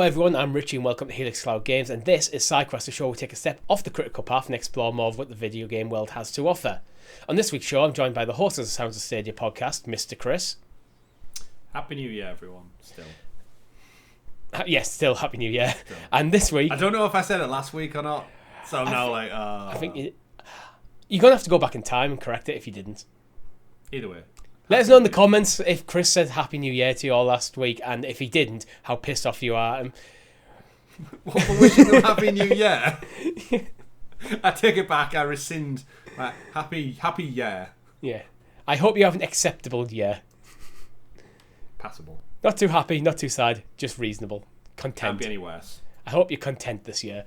everyone, I'm Richie and welcome to Helix Cloud Games, and this is SideQuest, a show where we take a step off the critical path and explore more of what the video game world has to offer. On this week's show, I'm joined by the host of the Sounds of Stadia podcast, Mr. Chris. Happy New Year, everyone, still. Yes, still Happy New Year. Still. And this week... I don't know if I said it last week or not, so I'm now I think you're going to have to go back in time and correct it if you didn't. Either way. Let us know in the comments if Chris said Happy New Year to you all last week, and if he didn't, how pissed off you are. What, for wishing them Happy New Year? I take it back. I rescind. Happy Year. Yeah. I hope you have an acceptable year. Passable. Not too happy, not too sad, just reasonable. Content. Can't be any worse. I hope you're content this year.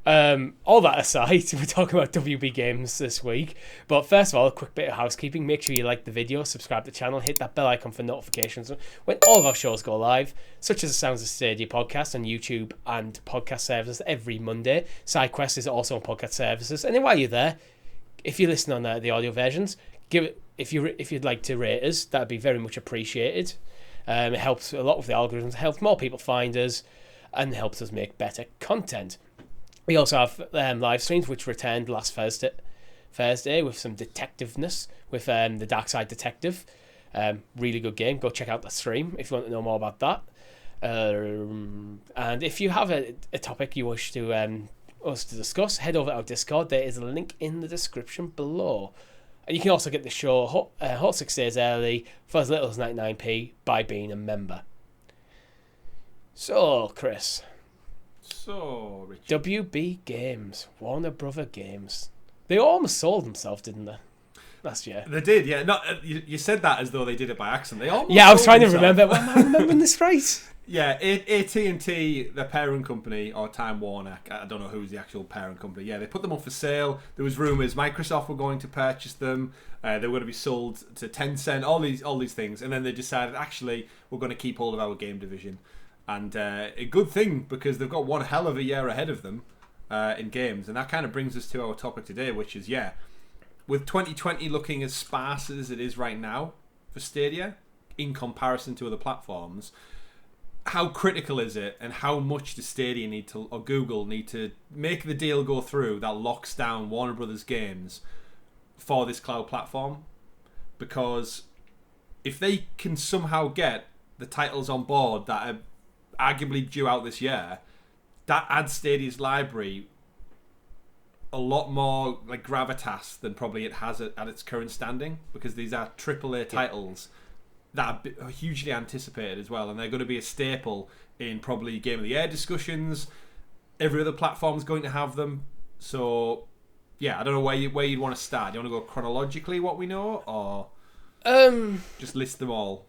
All that aside, we're talking about WB games this week. But first of all, a quick bit of housekeeping. Make sure you like the video, subscribe to the channel, hit that bell icon for notifications when all of our shows go live, such as the Sounds of Stadia podcast on YouTube and podcast services every Monday. SideQuest is also on podcast services. And then while you're there, if you listen on the audio versions, give it if you'd like to rate us, that'd be very much appreciated. It helps a lot with the algorithms, helps more people find us, and helps us make better content. We also have live streams, which returned last Thursday with some detectiveness with the Dark Side Detective. Really good game. Go check out the stream if you want to know more about that. And if you have a topic you wish to us to discuss, head over to our Discord. There is a link in the description below. And you can also get the show hot 6 days early for as little as 99p by being a member. So, Chris... So, Richard. WB Games, Warner Brother Games. They almost sold themselves, didn't they? Last year. They did, yeah. No, you said that as though they did it by accident. They almost I was trying to themselves. remember. Am I remembering this right? Yeah, AT&T, the parent company, or Time Warner, I don't know who's the actual parent company. Yeah, they put them up for sale. There was rumours Microsoft were going to purchase them. They were going to be sold to Tencent, all these things. And then they decided, actually, we're going to keep hold of our game division. And a good thing, because they've got one hell of a year ahead of them in games. And that kind of brings us to our topic today, which is, with 2020 looking as sparse as it is right now for Stadia, in comparison to other platforms, how critical is it, and how much does Stadia need to, or Google need to make the deal go through that locks down Warner Brothers games for this cloud platform? Because if they can somehow get the titles on board that are arguably due out this year, that adds Stadia's library a lot more like gravitas than probably it has at its current standing, because these are AAA titles that are hugely anticipated as well, and they're going to be a staple in probably Game of the Year discussions. Every other platform's going to have them. So I don't know where you'd want to start. Do you want to go chronologically what we know, or just list them all?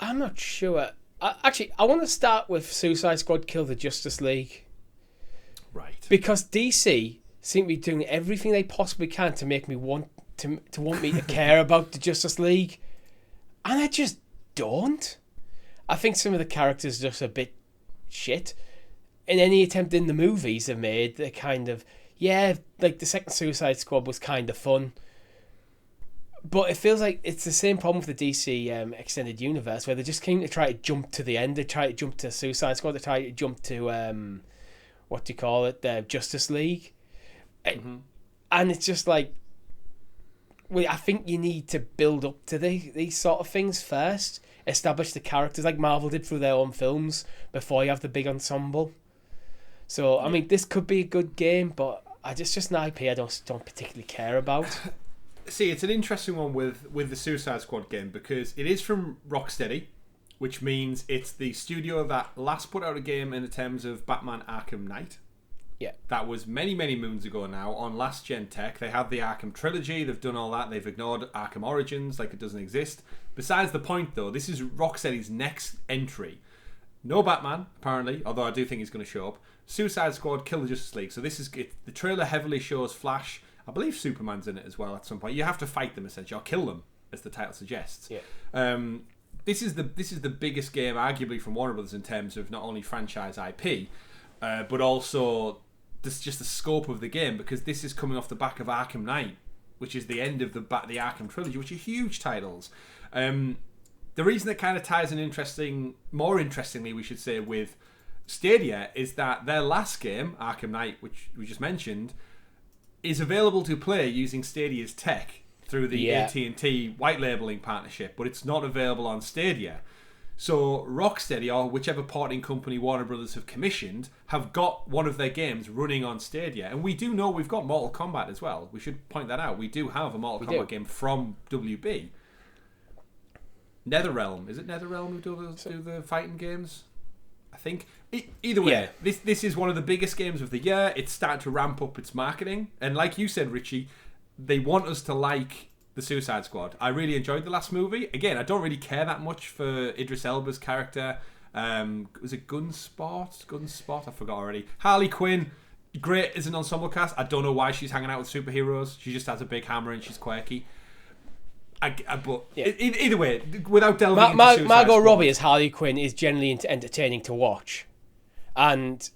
I'm not sure. I want to start with Suicide Squad Kill the Justice League. Right. Because DC seem to be doing everything they possibly can to make me want me to care about the Justice League. And I just don't. I think some of the characters are just a bit shit. In any attempt in the movies they've made, they're kind of... Yeah, like the second Suicide Squad was kind of fun. But it feels like it's the same problem with the DC extended universe, where they just came to try to jump to the end. They try to jump to Suicide Squad. They try to jump to the Justice League, and it's just like, I think you need to build up to these sort of things first. Establish the characters like Marvel did through their own films before you have the big ensemble. So I mean, this could be a good game, but just an IP I don't particularly care about. See, it's an interesting one with the Suicide Squad game, because it is from Rocksteady, which means it's the studio that last put out a game in terms of Batman Arkham Knight. Yeah. That was many, many moons ago now on last gen tech. They had the Arkham trilogy, they've done all that, they've ignored Arkham Origins like it doesn't exist. Besides the point though, this is Rocksteady's next entry. No Batman, apparently, although I do think he's going to show up. Suicide Squad, Kill the Justice League. So this is it. The trailer heavily shows Flash. I believe Superman's in it as well at some point. You have to fight them essentially, or kill them, as the title suggests. Yeah. This is the biggest game, arguably, from Warner Brothers in terms of not only franchise IP, but also just the scope of the game, because this is coming off the back of Arkham Knight, which is the end of the Arkham trilogy, which are huge titles. The reason it kind of ties in more interestingly, we should say, with Stadia is that their last game, Arkham Knight, which we just mentioned, is available to play using Stadia's tech through the AT&T white labeling partnership, but it's not available on Stadia. So Rocksteady, or whichever porting company Warner Brothers have commissioned, have got one of their games running on Stadia. And we do know we've got Mortal Kombat as well. We should point that out. We do have a Mortal Kombat game from WB. NetherRealm. Is it NetherRealm who do the fighting games? I think. Either way, this is one of the biggest games of the year. It's starting to ramp up its marketing. And like you said, Richie, they want us to like the Suicide Squad. I really enjoyed the last movie. Again, I don't really care that much for Idris Elba's character. Was it Gunsport? I forgot already. Harley Quinn, great as an ensemble cast. I don't know why she's hanging out with superheroes. She just has a big hammer and she's quirky. Either way, without delving into Suicide Margot Squad, Robbie as Harley Quinn is generally entertaining to watch. And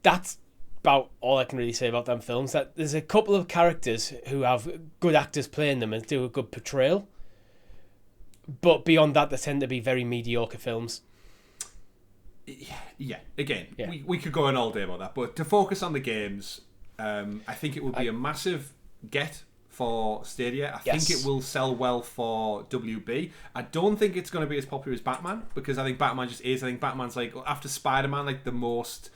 that's about all I can really say about them films. That there's a couple of characters who have good actors playing them and do a good portrayal, but beyond that, they tend to be very mediocre films. We could go on all day about that, but to focus on the games, I think it would be a massive get for Stadia. I think it will sell well for WB. I don't think it's going to be as popular as Batman, because I think Batman just is. I think Batman's like, after Spider-Man, like the most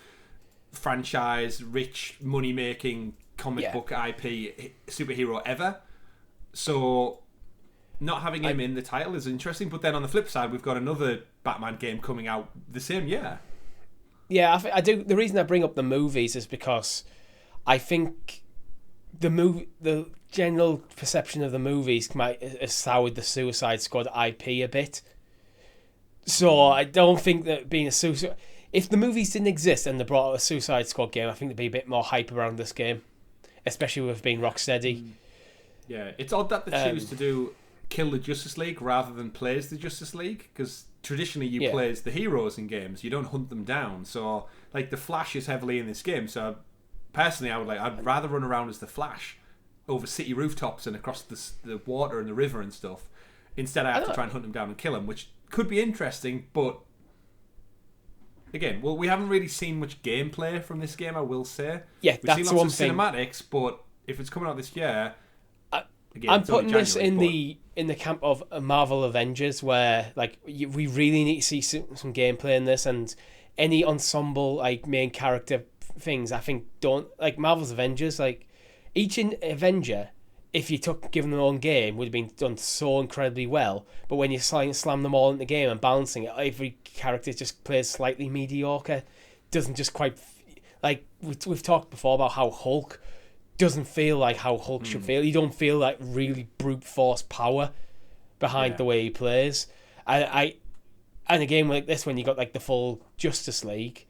franchise rich money making comic book IP superhero ever. So not having him in the title is interesting, but then on the flip side, we've got another Batman game coming out the same year. I do. The reason I bring up the movies is because I think the general perception of the movies might have soured the Suicide Squad IP a bit. So I don't think that being a Suicide... If the movies didn't exist and they brought out a Suicide Squad game, I think there'd be a bit more hype around this game, especially with being Rocksteady. Yeah, it's odd that they choose to do kill the Justice League rather than play as the Justice League, because traditionally you play as the heroes in games, you don't hunt them down. So, like, the Flash is heavily in this game. So, personally, I'd rather run around as the Flash over city rooftops and across the water and the river and stuff. Instead, I have to try and hunt them down and kill them, which could be interesting, but. Again, well, we haven't really seen much gameplay from this game, I will say. Yeah, we've seen lots of cinematics, but if it's coming out this year, I'm putting this in the camp of Marvel Avengers, where like we really need to see some gameplay in this, and any ensemble like main character things. I think don't like Marvel's Avengers. Like each Avenger, if you given their own game, would have been done so incredibly well. But when you slam them all into the game and balancing it, every character just plays slightly mediocre. Doesn't just quite like we've talked before about how Hulk doesn't feel like how Hulk should feel. You don't feel like really brute force power behind the way he plays. And a game like this, when you got like the full Justice League,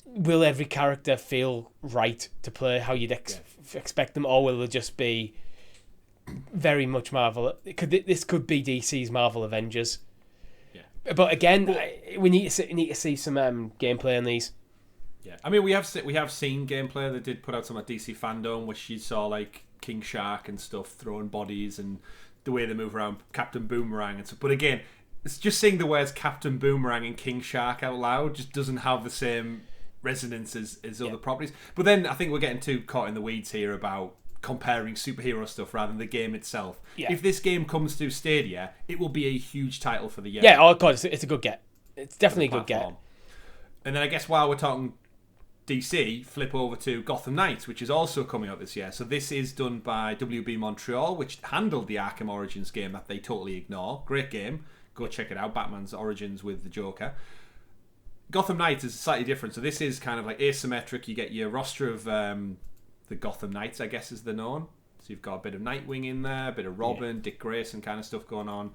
will every character feel right to play how you'd expect them, or will it just be very much Marvel? This could be DC's Marvel Avengers. Yeah. But again, we need to see some gameplay on these. Yeah, I mean we have seen gameplay. They did put out some at DC Fandom, which you saw like King Shark and stuff throwing bodies and the way they move around, Captain Boomerang and stuff. But again, it's just seeing the words Captain Boomerang and King Shark out loud just doesn't have the same resonance as other properties. But then I think we're getting too caught in the weeds here about comparing superhero stuff rather than the game itself. If this game comes to Stadia, it will be a huge title for the year. Yeah, oh god, it's a good get. It's definitely a good get. And then I guess while we're talking DC, flip over to Gotham Knights, which is also coming out this year. So this is done by WB Montreal, which handled the Arkham Origins game that they totally ignore. Great game. Go check it out. Batman's Origins with the Joker. Gotham Knights is slightly different. So this is kind of like asymmetric. You get your roster of the Gotham Knights, I guess, as they're known. So you've got a bit of Nightwing in there, a bit of Robin, Dick Grayson kind of stuff going on,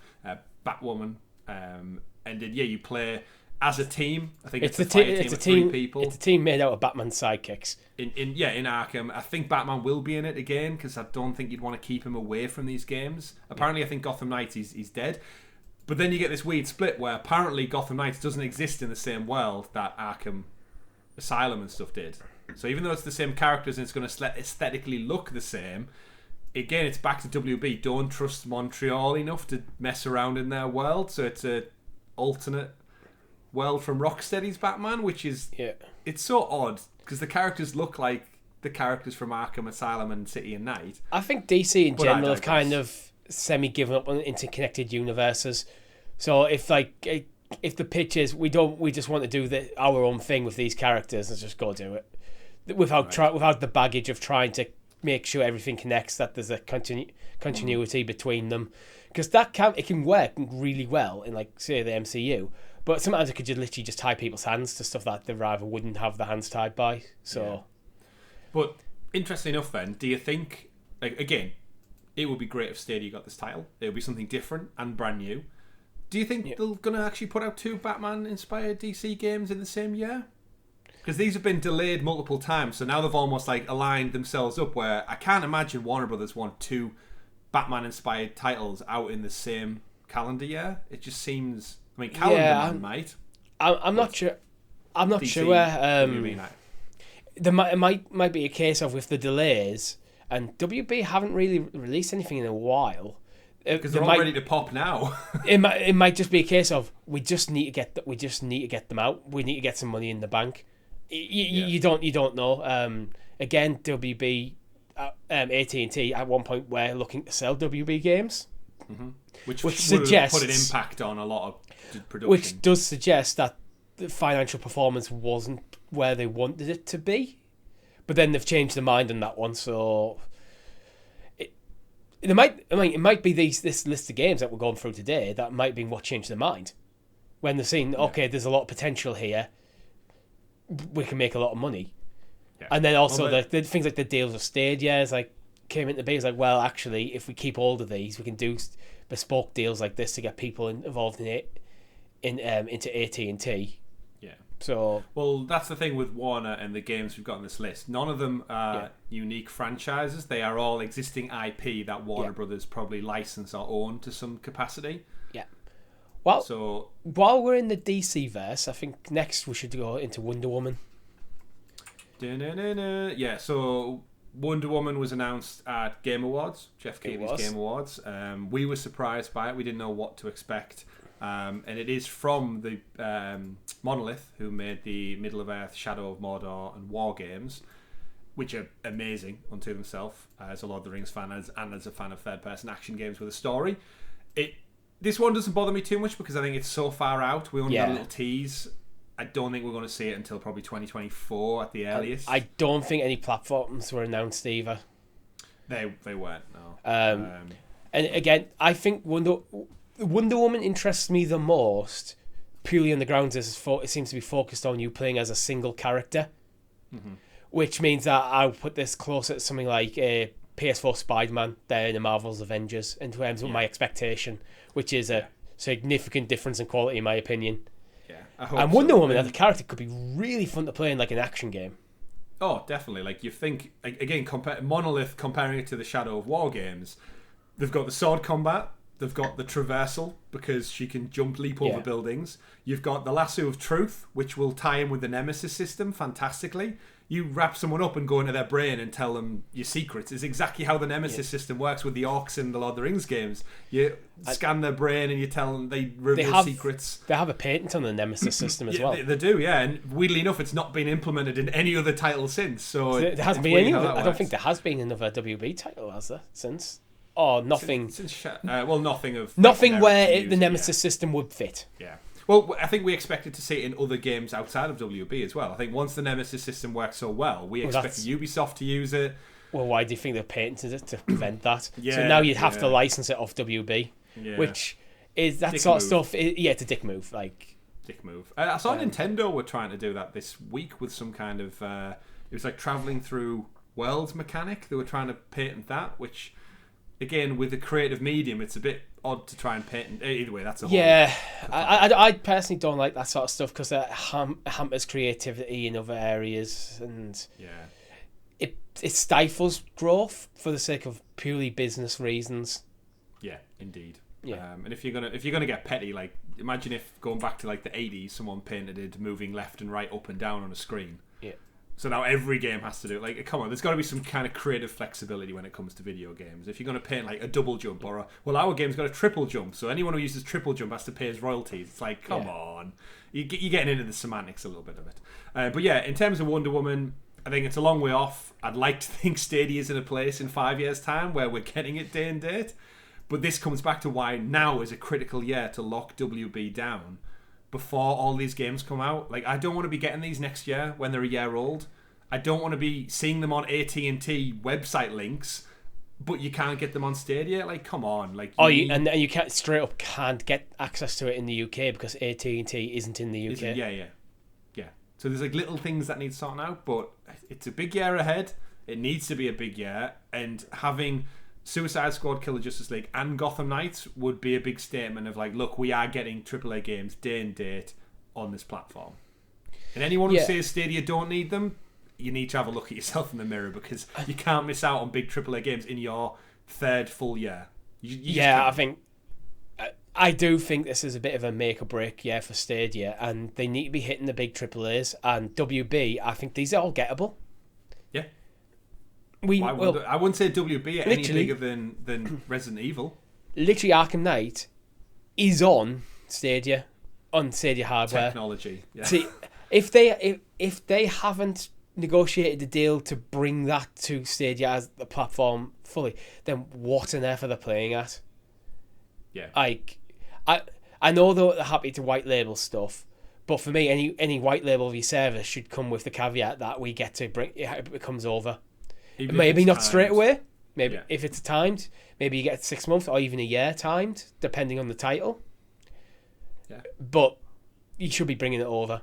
Batwoman, and then you play as a team. I think it's a team of 3 people. It's a team made out of Batman's sidekicks. In Arkham, I think Batman will be in it again, because I don't think you'd want to keep him away from these games. Apparently, I think Gotham Knights he's dead. But then you get this weird split where apparently Gotham Knights doesn't exist in the same world that Arkham Asylum and stuff did. So even though it's the same characters and it's going to aesthetically look the same, again, it's back to WB. Don't trust Montreal enough to mess around in their world. So it's a alternate world from Rocksteady's Batman, which is it's so odd because the characters look like the characters from Arkham Asylum and City and Night. I think DC in general have kind of semi-given up on interconnected universes. So if the pitch is we just want to do our own thing with these characters, let's just go do it without the baggage of trying to make sure everything connects, that there's a continuity between them, because it can work really well in, like, say, the MCU, but sometimes it could just literally just tie people's hands to stuff that they rather wouldn't have the hands tied by. So, but interesting enough, then, do you think, like, again, it would be great if Stadia got this title. It would be something different and brand new. Do you think they're going to actually put out 2 Batman-inspired DC games in the same year? Because these have been delayed multiple times, so now they've almost like aligned themselves up where I can't imagine Warner Brothers want 2 Batman-inspired titles out in the same calendar year. It just seems... I mean, calendar man might. I'm not sure. I'm not DC, sure. There might be a case of, with the delays, and WB haven't really released anything in a while. Because they're all ready to pop now. it might just be a case of we just need to get them out. We need to get some money in the bank. You don't know. Again, WB, AT&T at one point were looking to sell WB games, which suggests put an impact on a lot of production. Which does suggest that the financial performance wasn't where they wanted it to be, but then they've changed their mind on that one. So it might be this list of games that we're going through today that might be what changed their mind when they've seen, okay, there's a lot of potential here. We can make a lot of money, and then also the things like the deals of Stadia came into being. It's like, well, actually, if we keep hold of these, we can do bespoke deals like this to get people involved in it, into AT&T. Yeah. So, well, that's the thing with Warner and the games we've got on this list. None of them are unique franchises. They are all existing IP that Warner Brothers probably license or own to some capacity. Yeah. Well, so while we're in the DC verse, I think next we should go into Wonder Woman. Yeah, so Wonder Woman was announced at Game Awards, Jeff Keighley's Game Awards. We were surprised by it. We didn't know what to expect. And it is from the Monolith, who made the Middle-earth, Shadow of Mordor, and War games, which are amazing unto themselves, as a Lord of the Rings fan and as a fan of third-person action games with a story. This one doesn't bother me too much because I think it's so far out. We only got a little tease. I don't think we're going to see it until probably 2024 at the earliest. I don't think any platforms were announced either. They weren't, no. And again, I think Wonder Woman interests me the most purely on the grounds it seems to be focused on you playing as a single character, which means that I'll put this closer to something like a PS4 Spider-Man than the Marvel's Avengers in terms of my expectation, which is a significant difference in quality in my opinion. And Wonder Woman as a character could be really fun to play in like an action game. Oh, definitely. Like, you think, again, Monolith, comparing it to the Shadow of War games, they've got the sword combat, they've got the traversal, because she can leap over buildings. You've got the lasso of truth, which will tie in with the Nemesis system fantastically. You wrap someone up and go into their brain and tell them your secrets. Is exactly how the Nemesis system works with the orcs in the Lord of the Rings games. You scan their brain and you tell them, they reveal secrets. They have a patent on the Nemesis system as well. They do, yeah. And weirdly enough, it's not been implemented in any other title since. So there hasn't been any. I don't think there has been another WB title, has there, since? Oh, nothing. Nothing where the Nemesis system would fit. Yeah. Well, I think we expected to see it in other games outside of WB as well. I think once the Nemesis system works so well, we expected Ubisoft to use it. Well, why do you think they patented it to prevent that? So now you'd have to license it off WB, which is that dick sort move. Of stuff. It's a dick move. Dick move. I saw Nintendo were trying to do that this week with some kind of... it was like travelling through worlds mechanic. They were trying to patent that, which... Again, with the creative medium, it's a bit odd to try and patent. Either way, that's a whole... Yeah, I personally don't like that sort of stuff because it hampers creativity in other areas, and it stifles growth for the sake of purely business reasons. Yeah, indeed. Yeah, and if you're gonna get petty, like imagine if going back to like the 80s, someone painted it moving left and right, up and down on a screen. Yeah, So now every game has to do it. Like, come on, there's got to be some kind of creative flexibility when it comes to video games. If you're going to paint like a double jump or our game's got a triple jump, so anyone who uses triple jump has to pay his royalties. It's like, come on. You're getting into the semantics a little bit of it. But yeah, in terms of Wonder Woman, I think it's a long way off. I'd like to think Stadia's in a place in 5 years' time where we're getting it day and date. But this comes back to why now is a critical year to lock WB down before all these games come out. Like, I don't want to be getting these next year when they're a year old. I don't want to be seeing them on AT&T website links, but you can't get them on Stadia. Like, come on. Like, and you can't straight up can't get access to it in the UK because AT&T isn't in the UK. Yeah. So there's like little things that need sorting out, but it's a big year ahead. It needs to be a big year, and having Suicide Squad, Killer Justice League, and Gotham Knights would be a big statement of like, look, we are getting AAA games day and date on this platform. And anyone who says Stadia don't need them, you need to have a look at yourself in the mirror, because you can't miss out on big AAA games in your third full year. I do think this is a bit of a make or break year for Stadia, and they need to be hitting the big AAAs. And WB, I think these are all gettable. Yeah. I wouldn't say WB any bigger than Resident Evil. Literally, Arkham Knight is on Stadia hardware. Technology. Yeah. See, if they haven't negotiated a deal to bring that to Stadia as the platform fully, then what on earth are they playing at? Yeah. I know they're happy to white label stuff, but for me, any white label of your service should come with the caveat that we get to bring it comes over. Maybe not straight away. Maybe if it's timed, maybe you get 6 months or even a year timed, depending on the title. Yeah. But you should be bringing it over.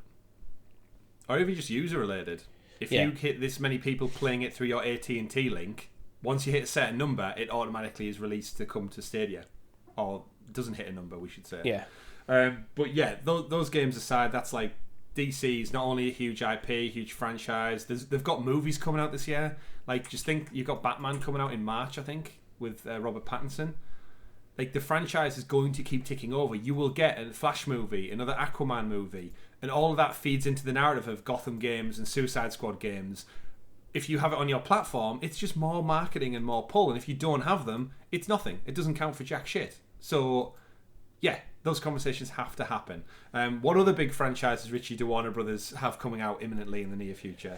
Or even just user related. If you hit this many people playing it through your AT&T link, once you hit a certain number, it automatically is released to come to Stadia. Or doesn't hit a number, we should say. Yeah. But yeah, those games aside, that's like DC's not only a huge IP, huge franchise. They've got movies coming out this year. Like, just think, you've got Batman coming out in March, I think, with Robert Pattinson. Like, the franchise is going to keep ticking over. You will get a Flash movie, another Aquaman movie, and all of that feeds into the narrative of Gotham games and Suicide Squad games. If you have it on your platform, it's just more marketing and more pull. And if you don't have them, it's nothing. It doesn't count for jack shit. So, yeah, those conversations have to happen. What other big franchises, Richie, do Warner Brothers have coming out imminently in the near future?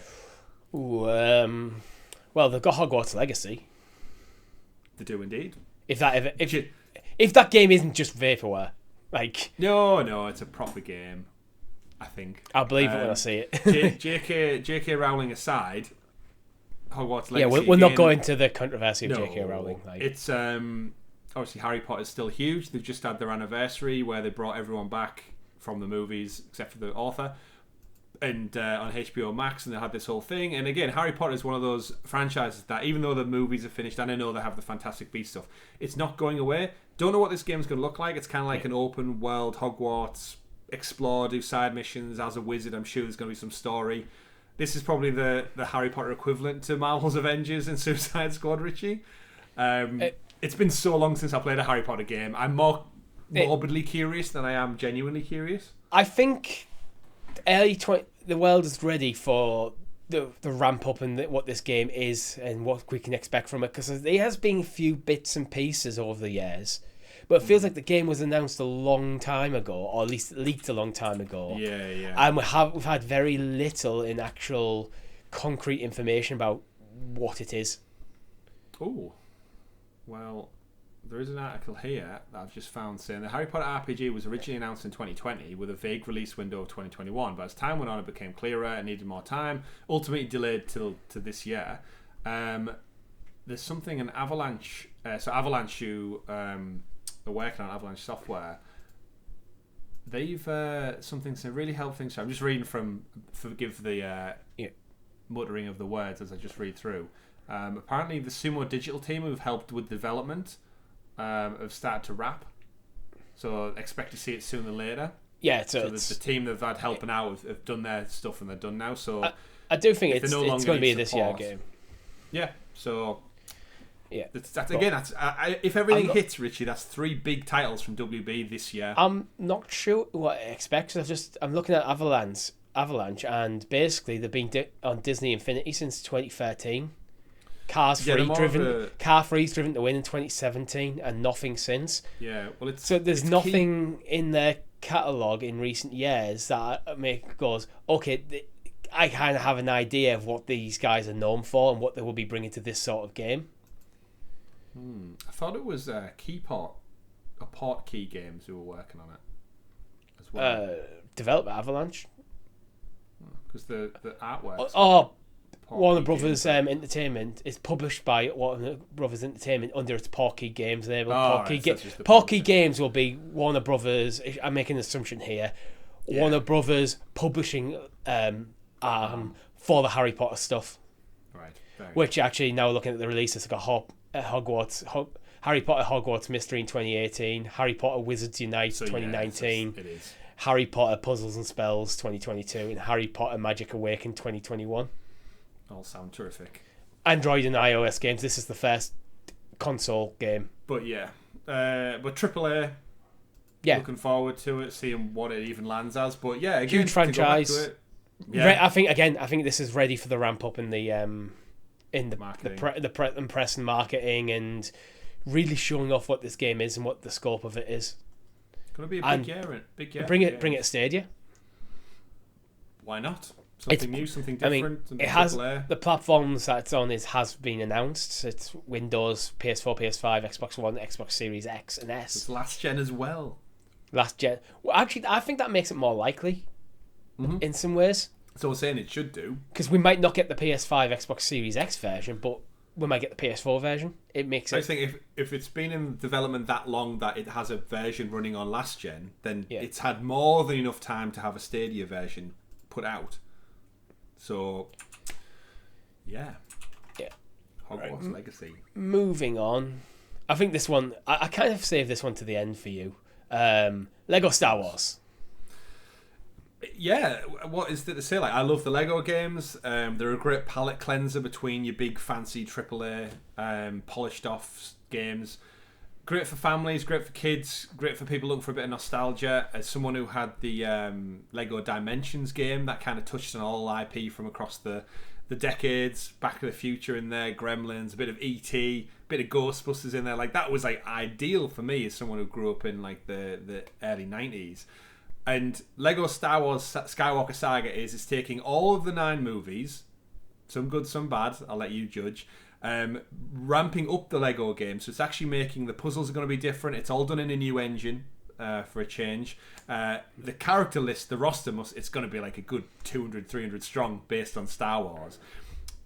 Ooh, well, they've got Hogwarts Legacy. They do indeed. If that game isn't just vaporware, like no, it's a proper game. I think I'll believe it when I see it. J.K. Rowling aside, Hogwarts Legacy. Yeah, we're not going to the controversy of J.K. Rowling. Like. It's obviously Harry Potter's still huge. They've just had their anniversary where they brought everyone back from the movies except for the author, and on HBO Max, and they had this whole thing. And again, Harry Potter is one of those franchises that, even though the movies are finished, and I know they have the Fantastic Beasts stuff, it's not going away. Don't know what this game's going to look like. It's kind of like an open world Hogwarts, explore, do side missions as a wizard. I'm sure there's going to be some story. This is probably the Harry Potter equivalent to Marvel's Avengers and Suicide Squad, Richie. It's been so long since I played a Harry Potter game. I'm more morbidly curious than I am genuinely curious. I think the world is ready for the ramp up and what this game is and what we can expect from it, because there has been a few bits and pieces over the years, but it feels like the game was announced a long time ago, or at least leaked a long time ago. Yeah. And we've had very little in actual concrete information about what it is. Oh, well, there is an article here that I've just found saying the Harry Potter RPG was originally announced in 2020 with a vague release window of 2021, but as time went on, it became clearer and needed more time, ultimately delayed to this year. There's something in Avalanche, so Avalanche, who are working on Avalanche software, they've something really helpful things. So I'm just reading from, forgive the muttering of the words as I just read through. Apparently the Sumo Digital team who've helped with development have started to wrap, so expect to see it sooner than later. Yeah, so the team that have had helping out have done their stuff and they're done now. So I do think it's going to be a this year game. Yeah, so yeah, that's if everything hits, Richie, that's 3 big titles from WB this year. I'm not sure what I expect. I'm looking at Avalanche, Avalanche, and basically they've been on Disney Infinity since 2013. Car Free's driven to win in 2017, and nothing since. Yeah, well, there's nothing in their catalogue in recent years that goes, okay, I kind of have an idea of what these guys are known for and what they will be bringing to this sort of game. I thought it was Portkey Games who were working on it as well. Developed by Avalanche. Because the artwork. Warner Brothers Entertainment is published by Warner Brothers Entertainment under its Portkey Games label. Portkey Games will be Warner Brothers. I'm making an assumption here. Yeah. Warner Brothers publishing for the Harry Potter stuff. Right. Which actually, now looking at the releases, got Harry Potter Hogwarts Mystery in 2018, Harry Potter Wizards Unite 2019, it is. Harry Potter Puzzles and Spells 2022, and Harry Potter Magic Awakened 2021. All sound terrific. Android and iOS games. This is the first console game. But yeah, but AAA. Yeah, looking forward to it, seeing what it even lands as. But yeah, again, huge franchise. To go back to it, I think this is ready for the ramp up in the press and marketing, and really showing off what this game is and what the scope of it is. It's gonna be a big year. Bring it to Stadia. Why not? Something new, something different. It has the platforms that it's on has been announced. It's Windows, PS4, PS5, Xbox One, Xbox Series X and S. It's last gen as well. Last gen. Well, actually, I think that makes it more likely in some ways. So we're saying it should do, because we might not get the PS5, Xbox Series X version, but we might get the PS4 version. It makes it. I think if it's been in development that long that it has a version running on last gen, then it's had more than enough time to have a Stadia version put out. So, yeah. Hogwarts Legacy. Moving on, I think this one I kind of saved this one to the end for you. Lego Star Wars. Yeah, what is there to say? Like, I love the Lego games. They're a great palate cleanser between your big fancy AAA polished off games. Great for families, great for kids, great for people looking for a bit of nostalgia. As someone who had the Lego Dimensions game, that kind of touched on all IP from across the decades, Back to the Future in there, Gremlins, a bit of E.T., a bit of Ghostbusters in there. Like, that was like ideal for me as someone who grew up in like the early 90s. And Lego Star Wars Skywalker Saga is taking all of the 9 movies, some good, some bad, I'll let you judge, ramping up the Lego game. So it's actually making the puzzles are going to be different. It's all done in a new engine for a change. The character list, the roster, it's going to be like a good 200, 300 strong based on Star Wars.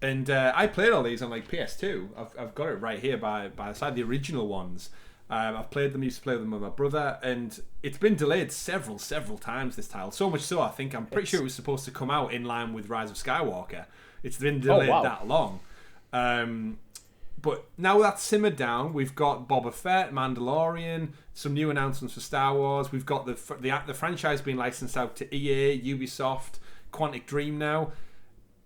And I played all these on like PS2. I've got it right here by the side, the original ones. I've played them, used to play them with my brother, and it's been delayed several times, this title. So much so, I'm pretty sure it was supposed to come out in line with Rise of Skywalker. It's been delayed that long. But now that's simmered down, we've got Boba Fett, Mandalorian, some new announcements for Star Wars. We've got the franchise being licensed out to EA, Ubisoft, Quantic Dream now.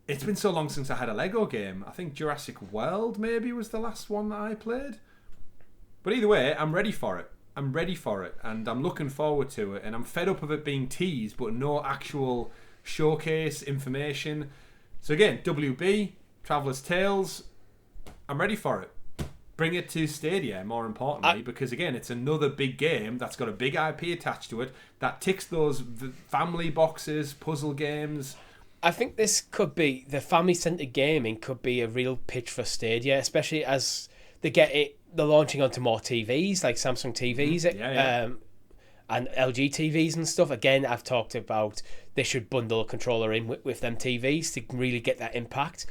It's been so long since I had a Lego game. I think Jurassic World maybe was the last one that I played. But either way, I'm ready for it. And I'm looking forward to it. And I'm fed up of it being teased, but no actual showcase information. So again, WB, Traveller's Tales, I'm ready for it. Bring it to Stadia, more importantly, because again, it's another big game that's got a big IP attached to it that ticks those family boxes, puzzle games. I think this could be, the family-centered gaming could be a real pitch for Stadia, especially as they're launching onto more TVs, like Samsung TVs and LG TVs and stuff. Again, I've talked about they should bundle a controller in with them TVs to really get that impact.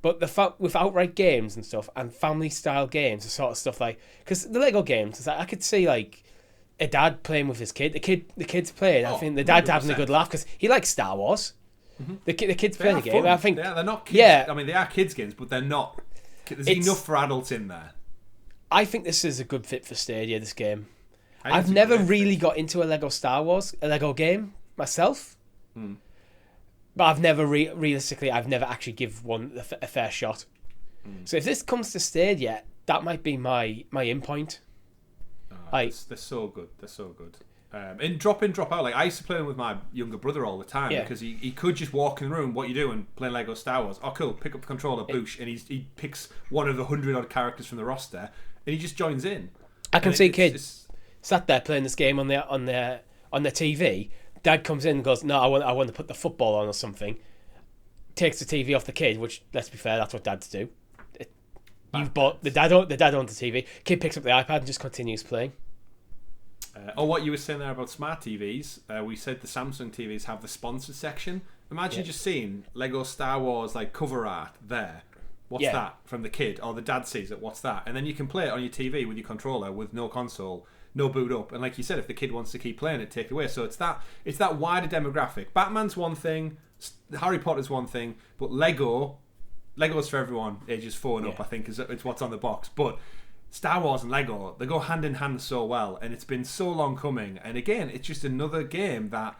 But with outright games and stuff, and family-style games, the sort of stuff like... Because the Lego games, I could see, like, a dad playing with his kid. The kid's playing. I think the dad's 100%. Having a good laugh, because he likes Star Wars. Mm-hmm. The kid's playing the game. Fun. I think they're not kids. Yeah. I mean, they are kids' games, but they're not... There's enough for adults in there. I think this is a good fit for Stadia, this game. I've never really got into a Lego Star Wars, a Lego game myself. But I've never realistically, I've never actually give one a fair shot. So if this comes to Stadia, that might be my in point. They're so good. And drop in, drop out. Like I used to play them with my younger brother all the time because he could just walk in the room. What you doing? Playing Lego Star Wars? Oh, cool. Pick up the controller, boosh, and he picks one of the 100-odd characters from the roster, and he just joins in. I can see kids sat there playing this game on their TV. Dad comes in and goes, "No, I want to put the football on or something." Takes the TV off the kid, which let's be fair, that's what dads do. You've bought the dad owns the TV. Kid picks up the iPad and just continues playing. What you were saying there about smart TVs, we said the Samsung TVs have the sponsored section. Imagine just seeing Lego Star Wars like cover art there. What's that from the kid? Or the dad sees it, what's that? And then you can play it on your TV with your controller with no console, no boot up. And like you said, if the kid wants to keep playing it, take it away. So it's that wider demographic. Batman's one thing, Harry Potter's one thing, but Lego's for everyone ages 4 and up, I think, is it's what's on the box. But Star Wars and Lego, they go hand in hand so well, and it's been so long coming. And again, it's just another game that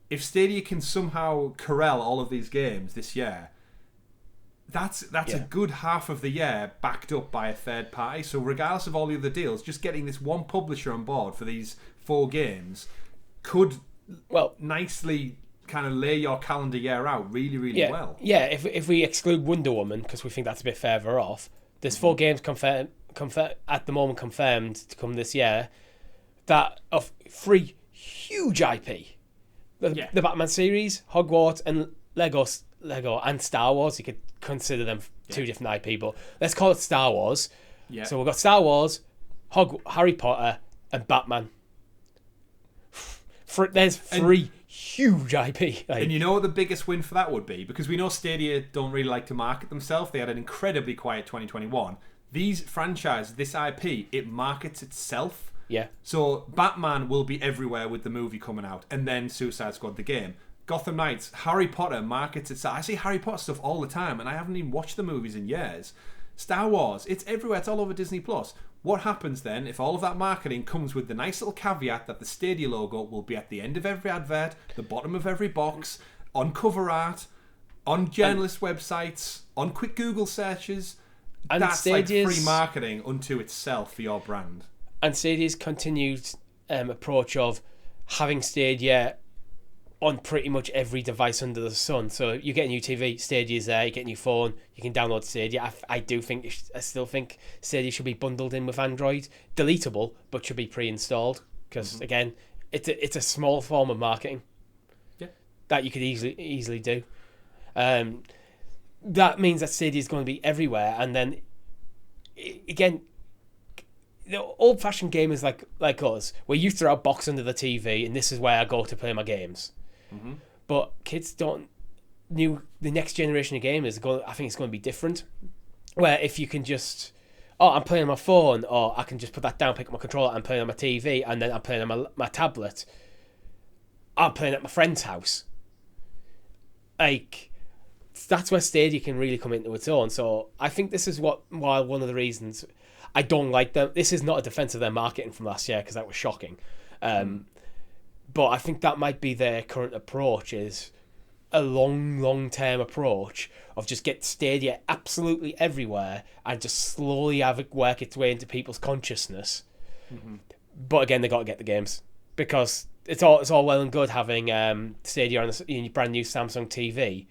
if Stadia can somehow corral all of these games this year, that's a good half of the year backed up by a third party. So regardless of all the other deals, just getting this one publisher on board for these 4 games could nicely kind of lay your calendar year out really, really well. Yeah, if we exclude Wonder Woman, because we think that's a bit further off, there's 4 games at the moment confirmed to come this year that of 3 huge IP. The Batman series, Hogwarts, and Lego and Star Wars. You could consider them 2 different IP, but let's call it Star Wars. Yeah. So we've got Star Wars, Harry Potter, and Batman. There's 3 huge IP. And you know what the biggest win for that would be? Because we know Stadia don't really like to market themselves. They had an incredibly quiet 2021. These franchises, this IP, it markets itself. Yeah. So Batman will be everywhere with the movie coming out, and then Suicide Squad, the game. Gotham Knights, Harry Potter markets itself. I see Harry Potter stuff all the time, and I haven't even watched the movies in years. Star Wars, it's everywhere. It's all over Disney+. What happens then if all of that marketing comes with the nice little caveat that the Stadia logo will be at the end of every advert, the bottom of every box, on cover art, on journalist websites, on quick Google searches? And that's like free marketing unto itself for your brand. And Stadia's continued approach of having Stadia on pretty much every device under the sun. So you get a new TV, Stadia's there. You get a new phone, you can download Stadia. I still think Stadia should be bundled in with Android, deletable, but should be pre-installed because again, it's a small form of marketing. Yeah, that you could easily do. That means that Stadia is going to be everywhere, and then again, the old-fashioned gamers like us, we're used to our box under the TV, and this is where I go to play my games. Mm-hmm. But kids don't. The next generation of gamers I think it's going to be different. Where if you can just, I'm playing on my phone, or I can just put that down, pick up my controller, and play on my TV, and then I'm playing on my tablet. I'm playing at my friend's house. That's where Stadia can really come into its own. So I think this is why one of the reasons I don't like them. This is not a defense of their marketing from last year because that was shocking. But I think that might be their current approach, is a long-term approach of just get Stadia absolutely everywhere and just slowly have it work its way into people's consciousness. Mm-hmm. But again, they got to get the games because it's all well and good having Stadia on a brand new Samsung TV.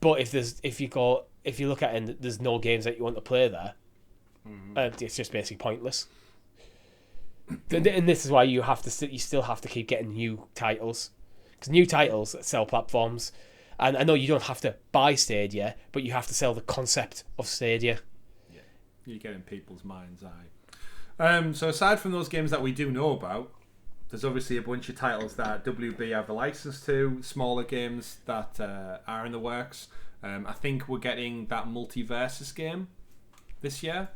But if you look at it and there's no games that you want to play there, it's just basically pointless. And this is why you still have to keep getting new titles, because new titles sell platforms. And I know you don't have to buy Stadia, but you have to sell the concept of Stadia. Yeah, you get in people's mind's eye. So aside from those games that we do know about, there's obviously a bunch of titles that WB have a license to, smaller games that are in the works. I think we're getting that MultiVersus game this year,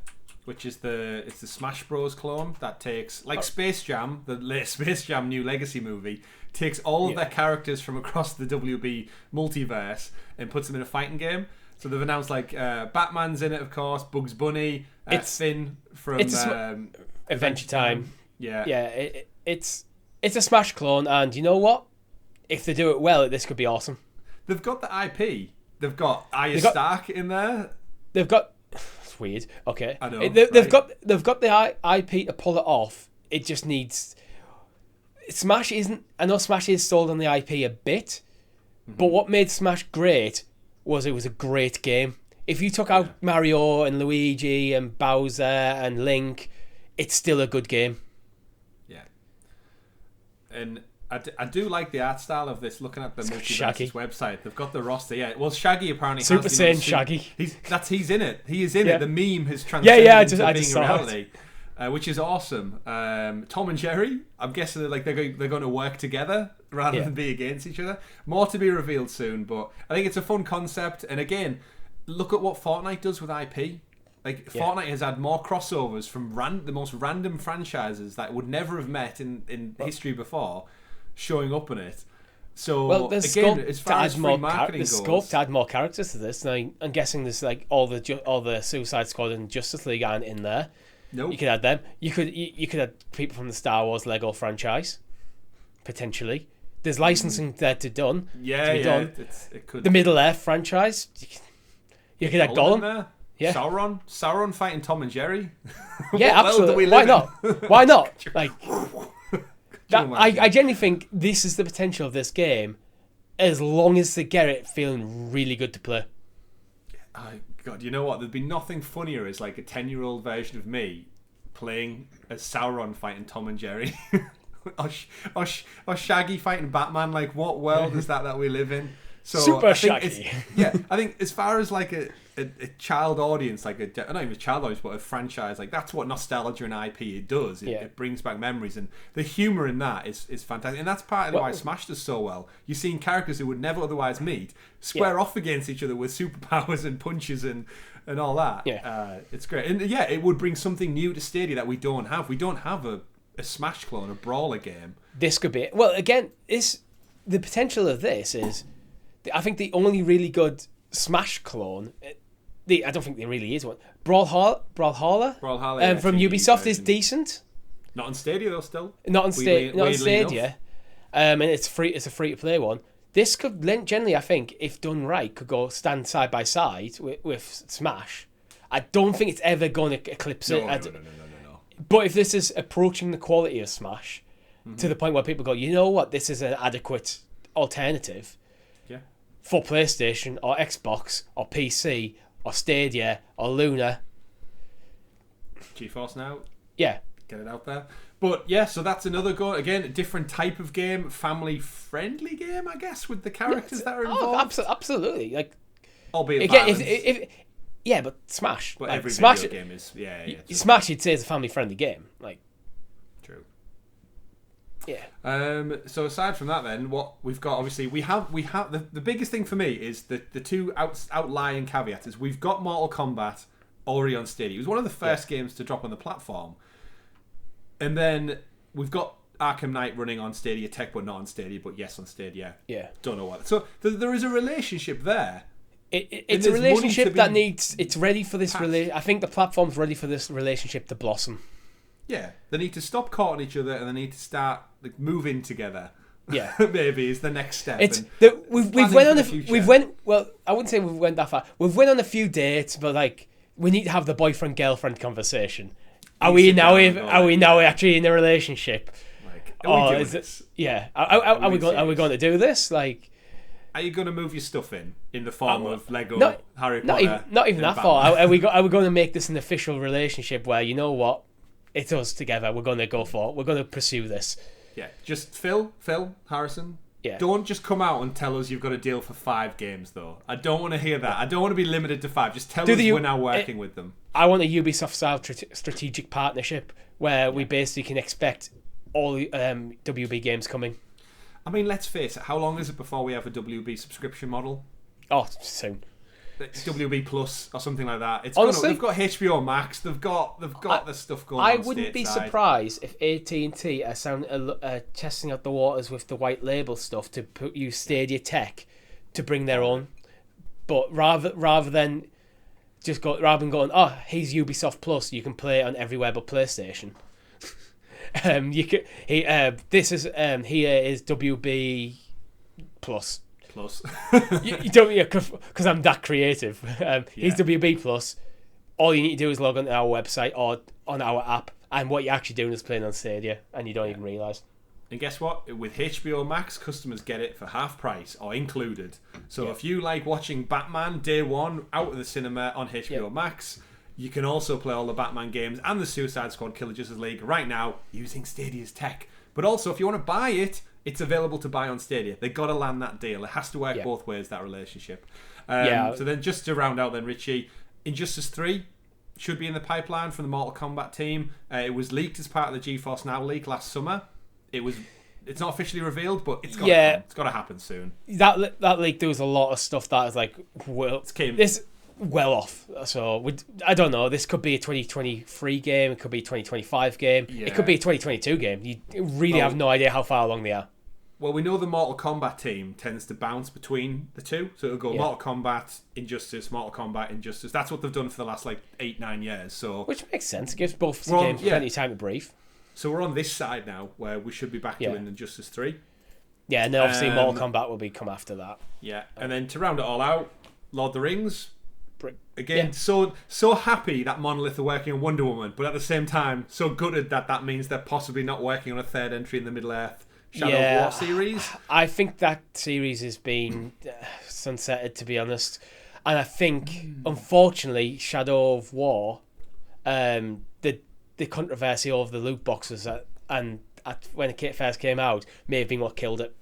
which is the Smash Bros clone that takes, like Space Jam, the latest Space Jam new Legacy movie, takes all of their characters from across the WB multiverse and puts them in a fighting game. So they've announced Batman's in it, of course, Bugs Bunny, Finn from Adventure Time. Yeah. It's a Smash clone, and you know what? If they do it well, this could be awesome. They've got the IP. They've got Arya Stark in there. They've got. It's weird. Okay. I know. They've got the IP to pull it off. It just needs. Smash isn't. I know Smash is sold on the IP a bit, but what made Smash great was it was a great game. If you took out Mario and Luigi and Bowser and Link, it's still a good game. Yeah. And I do like the art style of this. Looking at the MultiVersus website, they've got the roster. Yeah, well, Shaggy apparently Super Saiyan Shaggy. He's in it. He is in it. The meme has transcended I into just being reality, which is awesome. Tom and Jerry. I'm guessing they're going to work together rather than be against each other. More to be revealed soon, but I think it's a fun concept. And again, look at what Fortnite does with IP. Fortnite has had more crossovers from the most random franchises that would never have met in history before, showing up in it. So again, as far as free marketing goes, there's scope to add more characters to this. Now, I'm guessing there's like all the Suicide Squad and Justice League aren't in there. Nope. You could add them. You could add people from the Star Wars Lego franchise, potentially. There's licensing there to be done. It could. The Middle Earth franchise. You could add Gollum there. Yeah. Sauron fighting Tom and Jerry. Yeah, absolutely. Why not? Why not? Like. I genuinely think this is the potential of this game, as long as they get it feeling really good to play. God, you know what? There'd be nothing funnier as like a 10-year-old version of me playing as Sauron fighting Tom and Jerry, or Shaggy fighting Batman. Like, what world is that we live in? So Super Shaggy. I think as far as like a child audience, like not even a child audience, but a franchise, like that's what nostalgia and IP does. It brings back memories, and the humor in that is fantastic. And that's partly why Smash does so well. You're seeing characters who would never otherwise meet square off against each other with superpowers and punches and all that. It's great. And it would bring something new to Stadia that we don't have. We don't have a Smash clone, a brawler game. This could be again. The potential of this is, I think the only really good Smash clone. I don't think there really is one. Brawlhalla from Ubisoft is decent. Not on Stadia though. Still not on Stadia. And it's free. It's a free to play one. This could generally, I think, if done right, could go stand side by side with Smash. I don't think it's ever going to eclipse it. No. But if this is approaching the quality of Smash to the point where people go, you know what, this is an adequate alternative for PlayStation or Xbox or PC or Stadia or Luna. GeForce Now. Yeah. Get it out there. But so that's another go. Again, a different type of game, family-friendly game, I guess, with the characters that are involved. Absolutely. Like, albeit again, if but Smash. But like, every Smash, video game is Smash, you'd say, is a family-friendly game. Like, true. Yeah. So aside from that, then what we've got, obviously, we have the biggest thing for me is the two outlying caveats is we've got Mortal Kombat already on Stadia. It was one of the first games to drop on the platform, and then we've got Arkham Knight running on Stadia Tech, but not on Stadia, but yes on Stadia. Yeah. Don't know what. So there is a relationship there. It's a relationship that needs. It's ready for this. I think the platform's ready for this relationship to blossom. Yeah, they need to stop courting each other and they need to start moving together. Yeah, maybe is the next step. We've went well. I wouldn't say we've went that far. We've went on a few dates, but like we need to have the boyfriend girlfriend conversation. Are we now actually in a relationship? Like, are we doing this? Yeah. Are we going to do this? Like, are you going to move your stuff in the form of Lego, Harry Potter? Not even that far. Are we going to make this an official relationship where, you know what, it's us together. We're going to go for it. We're going to pursue this. Yeah. Just Phil Harrison. Yeah. Don't just come out and tell us you've got a deal for 5 games, though. I don't want to hear that. I don't want to be limited to 5. Just tell us we're now working with them. I want a Ubisoft-style strategic partnership where we basically can expect all WB games coming. I mean, let's face it. How long is it before we have a WB subscription model? Oh, soon. WB Plus or something like that. Honestly, they've got HBO Max. They've got the stuff going on. I wouldn't be surprised if AT&T are testing out the waters with the white label stuff to use Stadia Tech to bring their own. But rather than going, oh, here's Ubisoft Plus, you can play it on everywhere but PlayStation. Here is WB Plus. You don't, because I'm that creative. Here's WB Plus. All you need to do is log on to our website or on our app, and what you're actually doing is playing on Stadia, and you don't even realise. And guess what? With HBO Max, customers get it for half price or included. So if you like watching Batman day one out of the cinema on HBO Max, you can also play all the Batman games and the Suicide Squad Killer Justice League right now using Stadia's tech. But also, if you want to buy it, it's available to buy on Stadia. They've got to land that deal. It has to work both ways, that relationship. So then just to round out then, Richie, Injustice 3 should be in the pipeline from the Mortal Kombat team. It was leaked as part of the GeForce Now leak last summer. It's not officially revealed, but it's got to happen soon. That leak, there was a lot of stuff that is like, well, this well off. So I don't know. This could be a 2023 game. It could be a 2025 game. Yeah. It could be a 2022 game. You really have no idea how far along they are. Well, we know the Mortal Kombat team tends to bounce between the two. So it'll go Mortal Kombat, Injustice, Mortal Kombat, Injustice. That's what they've done for the last 8-9 years. So which makes sense. It gives both games plenty of time to breathe. So we're on this side now, where we should be back doing Injustice 3. Yeah, and then obviously Mortal Kombat will come after that. Yeah, and then to round it all out, Lord of the Rings. Again, so happy that Monolith are working on Wonder Woman, but at the same time, so gutted that means they're possibly not working on a third entry in the Middle-earth Shadow of War series. I think that series has been sunsetted, to be honest. And I think, unfortunately, Shadow of War, the controversy over the loot boxes when it first came out may have been what killed it.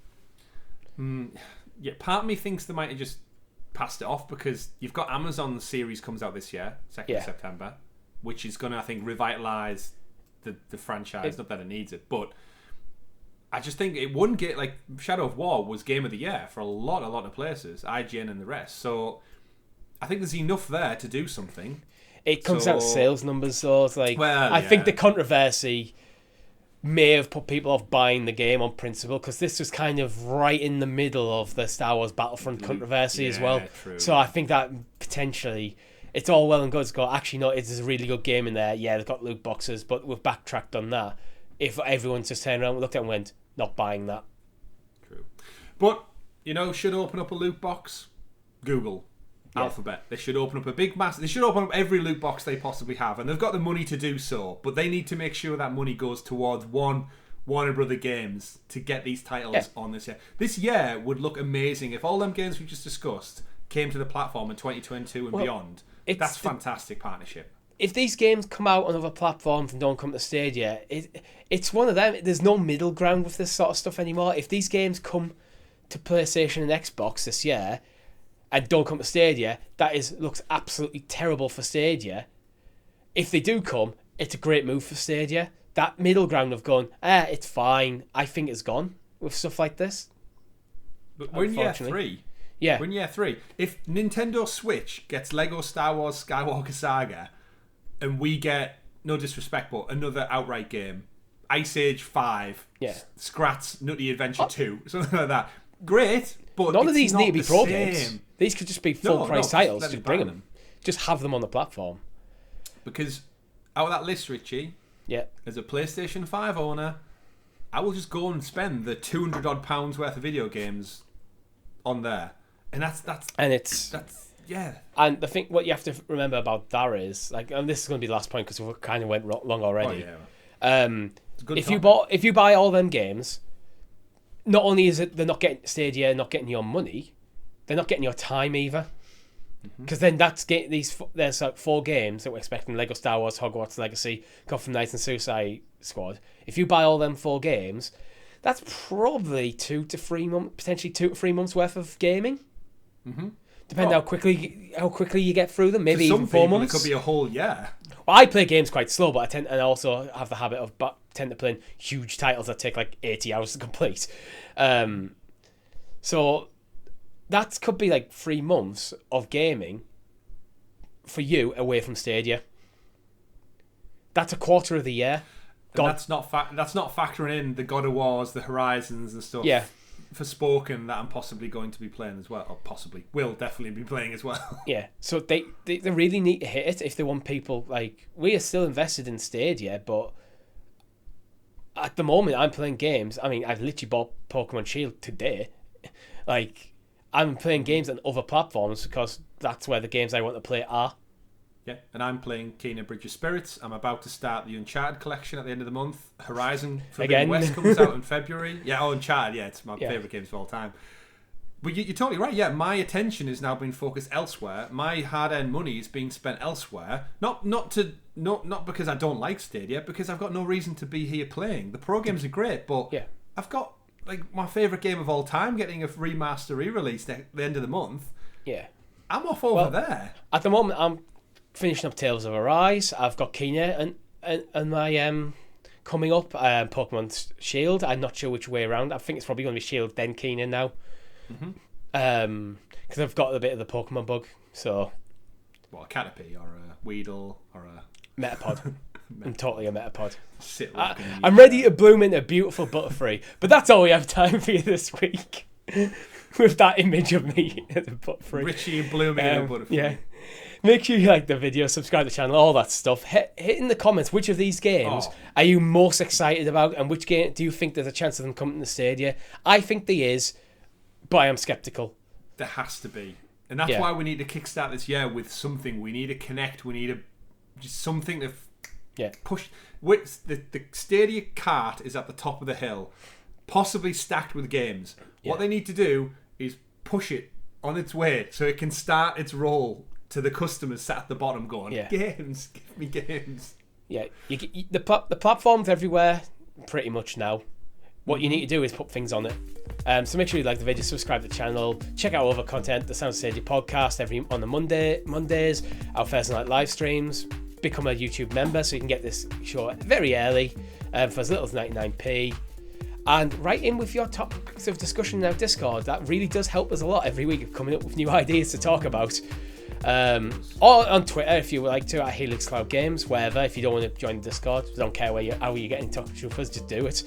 Yeah, part of me thinks they might have just passed it off because you've got Amazon series comes out this year, 2nd of September, which is going to, I think, revitalise the franchise. Not that it needs it, but I just think it wouldn't get, like, Shadow of War was Game of the Year for a lot of places, IGN and the rest. So I think there's enough there to do something. It comes down to sales numbers, so it's like, I think the controversy may have put people off buying the game on principle, because this was kind of right in the middle of the Star Wars Battlefront controversy as well. True. So I think that potentially, it's all well and good to go, actually no, it's a really good game in there. Yeah, they've got loot boxes, but we've backtracked on that. If everyone's just turned around and looked at it and went, not buying that. True. But, should open up a loot box? Google. Alphabet. They should open up a big mass. They should open up every loot box they possibly have, and they've got the money to do so. But they need to make sure that money goes towards Warner Brother games to get these titles on this year. This year would look amazing if all them games we just discussed came to the platform in 2022 and beyond. That's fantastic partnership. If these games come out on other platforms and don't come to Stadia, it's one of them. There's no middle ground with this sort of stuff anymore. If these games come to PlayStation and Xbox this year and don't come to Stadia, looks absolutely terrible for Stadia. If they do come, it's a great move for Stadia. That middle ground of going, it's fine, I think it's gone with stuff like this. But we're in year 3. Yeah. We're in year 3. If Nintendo Switch gets Lego Star Wars Skywalker Saga, and we get, no disrespect, but another outright game, Ice Age 5, Scrat's Nutty Adventure 2, something like that, great. But none of these need to be pro games. These could just be full price titles. Just bring them. Just have them on the platform. Because out of that list, Richie, as a PlayStation 5 owner, I will just go and spend the £200 odd worth of video games on there, and that's And the thing, what you have to remember about that is, like, and this is going to be the last point because we kind of went long already. If you buy all them games, not only is it they're not getting Stadia, not getting your money, they're not getting your time either. Because then there's like 4 games that we're expecting: Lego Star Wars, Hogwarts Legacy, Gotham Knights, and Suicide Squad. If you buy all them 4 games, that's probably 2 to 3 months, potentially 2 to 3 months worth of gaming. Depending how quickly you get through them, maybe even 4 months. It could be a whole year. Well, I play games quite slow, but I also have the habit of tend to play huge titles that take like 80 hours to complete. So that could be like 3 months of gaming for you away from Stadia. That's a quarter of the year. That's not factoring in the God of Wars, the Horizons and stuff. Yeah. For Spoken that I'm possibly going to be playing as well, or possibly will definitely be playing as well. Yeah, so they really need to hit it if they want people. Like, we are still invested in Stadia, but at the moment I'm playing games. I mean, I've literally bought Pokemon Shield today. Like, I'm playing games on other platforms because that's where the games I want to play are. Yeah, and I'm playing Kena Bridge of Spirits. I'm about to start the Uncharted collection at the end of the month. Horizon Forbidden West comes out in February. Yeah, Uncharted, yeah, it's my favourite games of all time. But you're totally right, yeah, my attention is now being focused elsewhere. My hard-earned money is being spent elsewhere. Not because I don't like Stadia, because I've got no reason to be here playing. The pro games are great, but I've got like my favourite game of all time getting a remaster re-release at the end of the month. Yeah. I'm off over there. At the moment, I'm finishing up Tales of Arise. I've got Kena and my coming up, Pokemon Shield. I'm not sure which way around. I think it's probably going to be Shield then Kena now. Because I've got a bit of the Pokemon bug. So, what, a Caterpie or a Weedle or a Metapod? I'm totally a Metapod. I'm ready to bloom into a beautiful Butterfree. But that's all we have time for you this week. With that image of me as a Butterfree. Richie blooming in a Butterfree. Yeah. Make sure you like the video, subscribe to the channel, all that stuff. Hit in the comments which of these games are you most excited about, and which game do you think there's a chance of them coming to Stadia? I think there is, but I am sceptical. There has to be. And that's why we need to kickstart this year with something. We need to connect. We need just something to push. The Stadia cart is at the top of the hill, possibly stacked with games. Yeah. What they need to do is push it on its way so it can start its roll to the customers sat at the bottom going, games, give me games. Yeah, the platform's everywhere pretty much now. What you need to do is put things on it. So make sure you like the video, subscribe to the channel, check out other content, the Sound Stadia podcast on the Mondays, our Thursday night live streams, become a YouTube member so you can get this show very early for as little as 99p. And write in with your topics of discussion in our Discord. That really does help us a lot every week of coming up with new ideas to talk about. Or on Twitter if you would like to, at Helix Cloud Games, wherever. If you don't want to join the Discord, don't care how you get in touch with us, just do it.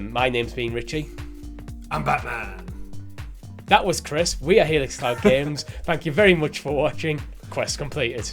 My name's been Richie. I'm Batman. That was Chris. We are Helix Cloud Games. Thank you very much for watching. Quest completed.